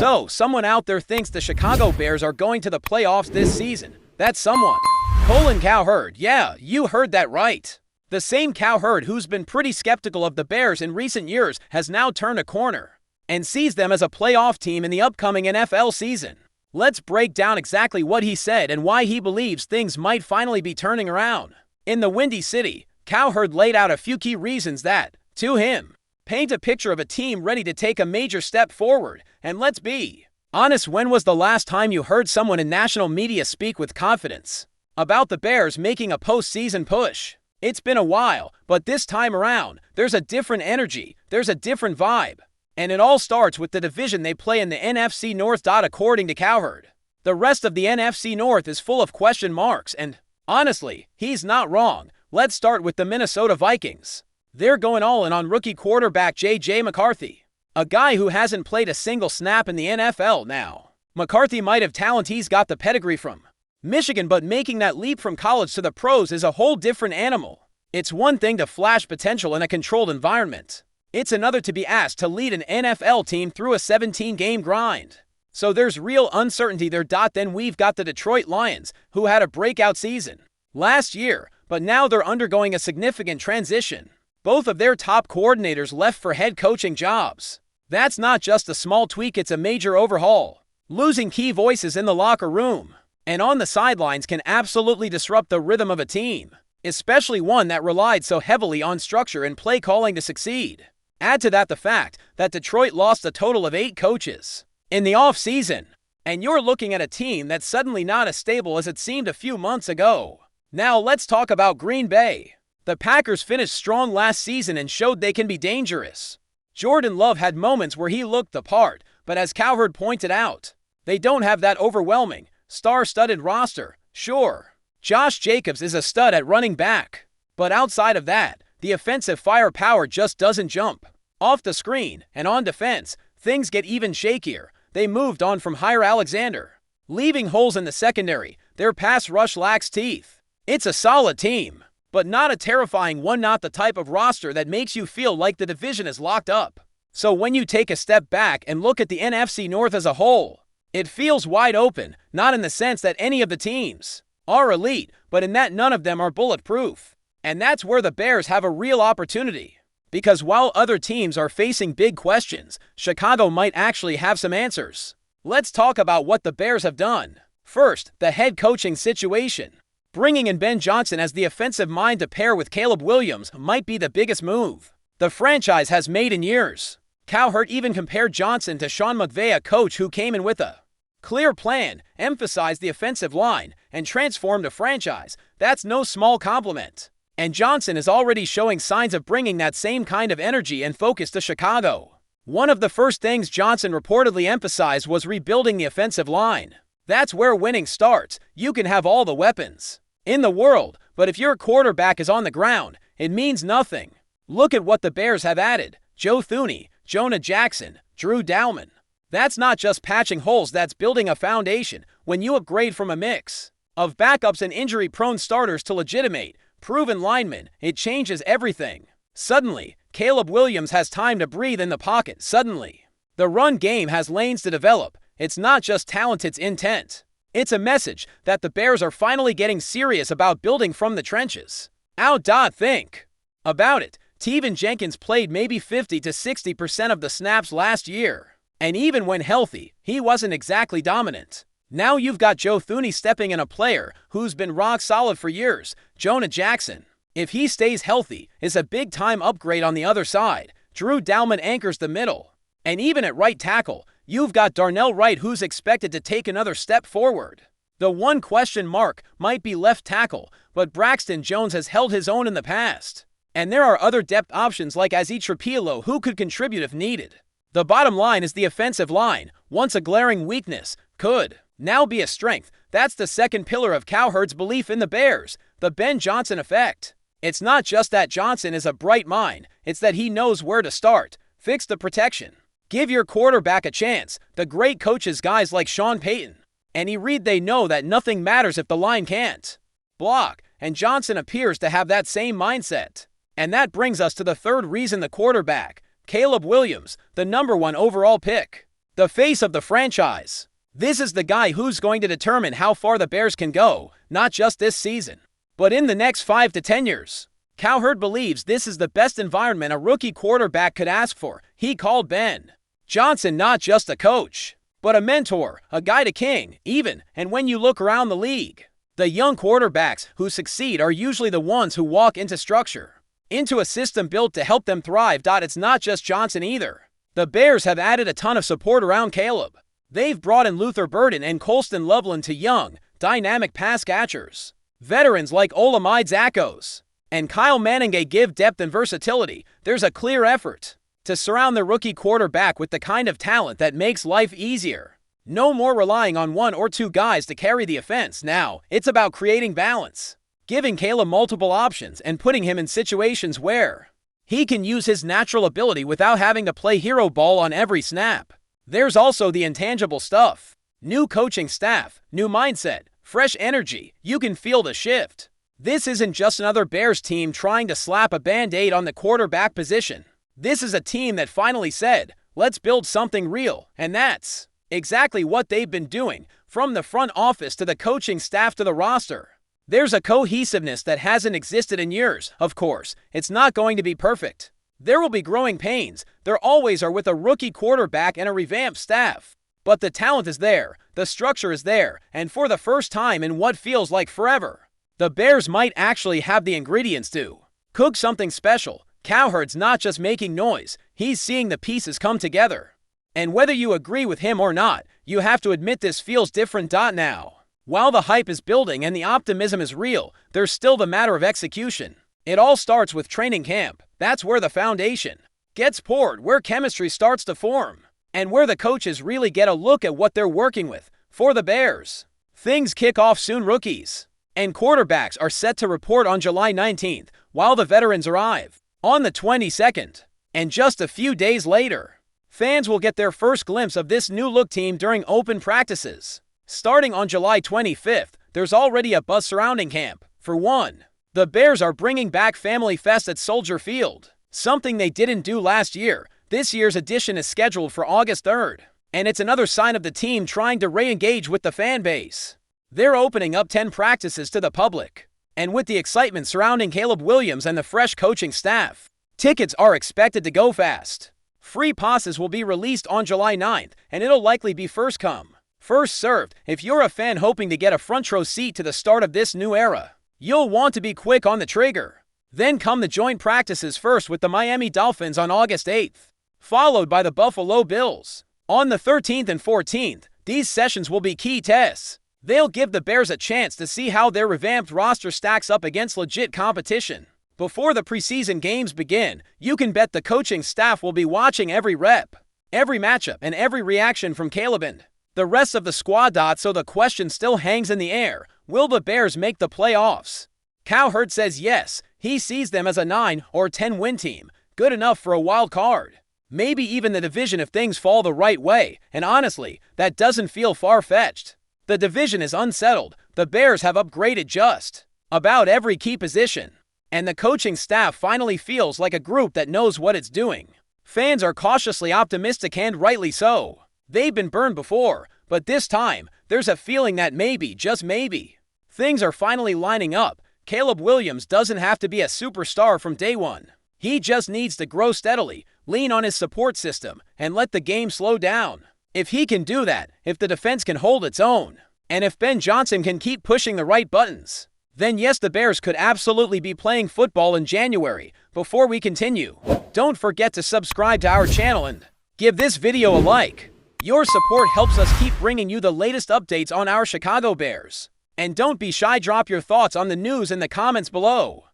So, someone out there thinks the Chicago Bears are going to the playoffs this season. That's someone. Colin Cowherd. Yeah, you heard that right. The same Cowherd who's been pretty skeptical of the Bears in recent years has now turned a corner and sees them as a playoff team in the upcoming NFL season. Let's break down exactly what he said and why he believes things might finally be turning around. In the Windy City, Cowherd laid out a few key reasons that, to him, paint a picture of a team ready to take a major step forward. And let's be honest, when was the last time you heard someone in national media speak with confidence about the Bears making a postseason push? It's been a while, but this time around, there's a different energy, there's a different vibe. And it all starts with the division they play in the NFC North. According to Cowherd, the rest of the NFC North is full of question marks, and honestly, he's not wrong. Let's start with the Minnesota Vikings. They're going all in on rookie quarterback J.J. McCarthy, a guy who hasn't played a single snap in the NFL now. McCarthy might have talent, he's got the pedigree from Michigan, but making that leap from college to the pros is a whole different animal. It's one thing to flash potential in a controlled environment. It's another to be asked to lead an NFL team through a 17-game grind. So there's real uncertainty there. Then we've got the Detroit Lions, who had a breakout season last year, but now they're undergoing a significant transition. Both of their top coordinators left for head coaching jobs. That's not just a small tweak, it's a major overhaul. Losing key voices in the locker room and on the sidelines can absolutely disrupt the rhythm of a team, especially one that relied so heavily on structure and play calling to succeed. Add to that the fact that Detroit lost a total of 8 coaches in the offseason, and you're looking at a team that's suddenly not as stable as it seemed a few months ago. Now let's talk about Green Bay. The Packers finished strong last season and showed they can be dangerous. Jordan Love had moments where he looked the part, but as Cowherd pointed out, they don't have that overwhelming, star-studded roster. Sure, Josh Jacobs is a stud at running back, but outside of that, the offensive firepower just doesn't jump off the screen, and on defense, things get even shakier. They moved on from Jaire Alexander, leaving holes in the secondary. Their pass rush lacks teeth. It's a solid team, but not a terrifying one, not the type of roster that makes you feel like the division is locked up. So when you take a step back and look at the NFC North as a whole, it feels wide open, not in the sense that any of the teams are elite, but in that none of them are bulletproof. And that's where the Bears have a real opportunity. Because while other teams are facing big questions, Chicago might actually have some answers. Let's talk about what the Bears have done. First, the head coaching situation. Bringing in Ben Johnson as the offensive mind to pair with Caleb Williams might be the biggest move the franchise has made in years. Cowherd even compared Johnson to Sean McVay, a coach who came in with a clear plan, emphasized the offensive line, and transformed a franchise. That's no small compliment. And Johnson is already showing signs of bringing that same kind of energy and focus to Chicago. One of the first things Johnson reportedly emphasized was rebuilding the offensive line. That's where winning starts. You can have all the weapons in the world, but if your quarterback is on the ground, it means nothing. Look at what the Bears have added. Joe Thuney, Jonah Jackson, Drew Dalman. That's not just patching holes, that's building a foundation. When you upgrade from a mix of backups and injury-prone starters to legitimate, proven linemen, it changes everything. Suddenly, Caleb Williams has time to breathe in the pocket. Suddenly, the run game has lanes to develop. It's not just talent, it's intent. It's a message that the Bears are finally getting serious about building from the trenches. Think about it. Tevin Jenkins played maybe 50 to 60% of the snaps last year. And even when healthy, he wasn't exactly dominant. Now you've got Joe Thuney stepping in, a player who's been rock solid for years. Jonah Jackson, if he stays healthy, is a big-time upgrade on the other side. Drew Dalman anchors the middle. And even at right tackle, you've got Darnell Wright, who's expected to take another step forward. The one question mark might be left tackle, but Braxton Jones has held his own in the past. And there are other depth options like Azeez Trapilo who could contribute if needed. The bottom line is the offensive line, once a glaring weakness, could now be a strength. That's the second pillar of Cowherd's belief in the Bears, the Ben Johnson effect. It's not just that Johnson is a bright mind, it's that he knows where to start. Fix the protection. Give your quarterback a chance. The great coaches, guys like Sean Payton and Andy Reid, they know that nothing matters if the line can't block, and Johnson appears to have that same mindset. And that brings us to the third reason, the quarterback. Caleb Williams, the #1 overall pick. the face of the franchise. This is the guy who's going to determine how far the Bears can go, not just this season, but in the next 5 to 10 years. Cowherd believes this is the best environment a rookie quarterback could ask for. He called Ben Johnson not just a coach, but a mentor, a guy to king, even, and when you look around the league, the young quarterbacks who succeed are usually the ones who walk into structure, into a system built to help them thrive. It's not just Johnson either. The Bears have added a ton of support around Caleb. They've brought in Luther Burden and Colston Loveland to young, dynamic pass catchers. Veterans like Olamide Zakos and Kyle Manninge give depth and versatility. There's a clear effort to surround the rookie quarterback with the kind of talent that makes life easier. No more relying on one or two guys to carry the offense. Now, it's about creating balance, giving Caleb multiple options and putting him in situations where he can use his natural ability without having to play hero ball on every snap. There's also the intangible stuff. New coaching staff, new mindset, fresh energy. You can feel the shift. This isn't just another Bears team trying to slap a band-aid on the quarterback position. This is a team that finally said, let's build something real, and that's exactly what they've been doing, from the front office to the coaching staff to the roster. There's a cohesiveness that hasn't existed in years. Of course, it's not going to be perfect. There will be growing pains. There always are with a rookie quarterback and a revamped staff. But the talent is there, the structure is there, and for the first time in what feels like forever, the Bears might actually have the ingredients to cook something special. Cowherd's not just making noise, he's seeing the pieces come together. And whether you agree with him or not, you have to admit this feels different. Now, while the hype is building and the optimism is real, there's still the matter of execution. It all starts with training camp. That's where the foundation gets poured, where chemistry starts to form, and where the coaches really get a look at what they're working with. For the Bears, things kick off soon. Rookies and quarterbacks are set to report on July 19th, while the veterans arrive on the 22nd. And just a few days later, fans will get their first glimpse of this new-look team during open practices. Starting on July 25th, there's already a buzz surrounding camp. For one, the Bears are bringing back Family Fest at Soldier Field, something they didn't do last year. This year's edition is scheduled for August 3rd, and it's another sign of the team trying to re-engage with the fan base. They're opening up 10 practices to the public, and with the excitement surrounding Caleb Williams and the fresh coaching staff, tickets are expected to go fast. Free passes will be released on July 9th, and it'll likely be first come, first served. If you're a fan hoping to get a front row seat to the start of this new era, you'll want to be quick on the trigger. Then come the joint practices, first with the Miami Dolphins on August 8th, followed by the Buffalo Bills on the 13th and 14th. These sessions will be key tests. They'll give the Bears a chance to see how their revamped roster stacks up against legit competition. Before the preseason games begin, you can bet the coaching staff will be watching every rep, every matchup, and every reaction from Caleb and the rest of the squad. So the question still hangs in the air. Will the Bears make the playoffs? Cowherd says yes. He sees them as a 9 or 10 win team, good enough for a wild card. Maybe even the division if things fall the right way, and honestly, that doesn't feel far-fetched. The division is unsettled. The Bears have upgraded just about every key position, and the coaching staff finally feels like a group that knows what it's doing. Fans are cautiously optimistic, and rightly so. They've been burned before, but this time, there's a feeling that maybe, just maybe, things are finally lining up. Caleb Williams doesn't have to be a superstar from day one. He just needs to grow steadily, lean on his support system, and let the game slow down. If he can do that, if the defense can hold its own, and if Ben Johnson can keep pushing the right buttons, then yes, the Bears could absolutely be playing football in January. Before we continue, don't forget to subscribe to our channel and give this video a like. Your support helps us keep bringing you the latest updates on our Chicago Bears. And don't be shy, drop your thoughts on the news in the comments below.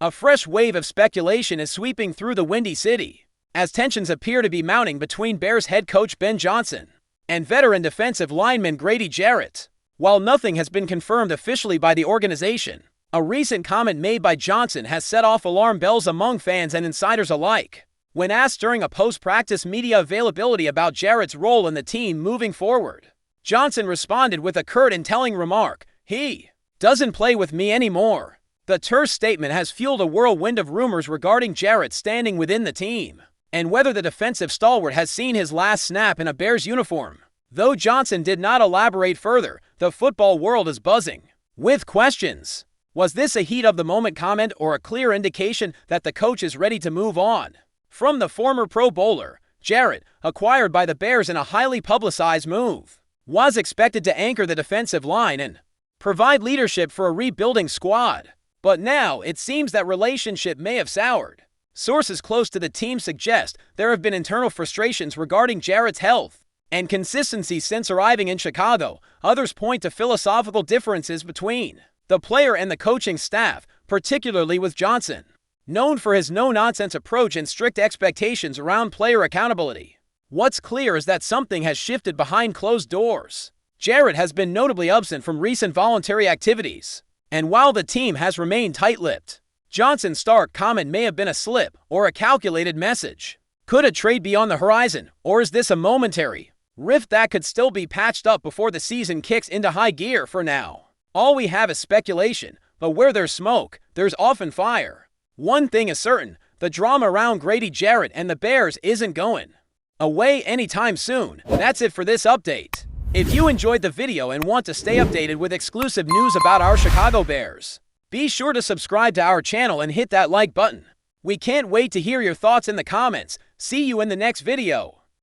A fresh wave of speculation is sweeping through the Windy City, as tensions appear to be mounting between Bears head coach Ben Johnson and veteran defensive lineman Grady Jarrett. While nothing has been confirmed officially by the organization, a recent comment made by Johnson has set off alarm bells among fans and insiders alike. When asked during a post-practice media availability about Jarrett's role in the team moving forward, Johnson responded with a curt and telling remark: "He doesn't play with me anymore." The terse statement has fueled a whirlwind of rumors regarding Jarrett standing within the team. and whether the defensive stalwart has seen his last snap in a Bears uniform. Though Johnson did not elaborate further, the football world is buzzing with questions. Was this a heat-of-the-moment comment or a clear indication that the coach is ready to move on from the former Pro Bowler? Jarrett, acquired by the Bears in a highly publicized move, was expected to anchor the defensive line and provide leadership for a rebuilding squad. But now, it seems that relationship may have soured. Sources close to the team suggest there have been internal frustrations regarding Jarrett's health and consistency since arriving in Chicago. Others point to philosophical differences between the player and the coaching staff, particularly with Johnson, known for his no-nonsense approach and strict expectations around player accountability. What's clear is that something has shifted behind closed doors. Jarrett has been notably absent from recent voluntary activities, and while the team has remained tight-lipped, Johnson's stark comment may have been a slip or a calculated message. Could a trade be on the horizon, or is this a momentary rift that could still be patched up before the season kicks into high gear? For now, all we have is speculation, but where there's smoke, there's often fire. One thing is certain, the drama around Grady Jarrett and the Bears isn't going away anytime soon. That's it for this update. If you enjoyed the video and want to stay updated with exclusive news about our Chicago Bears, be sure to subscribe to our channel and hit that like button. We can't wait to hear your thoughts in the comments. See you in the next video.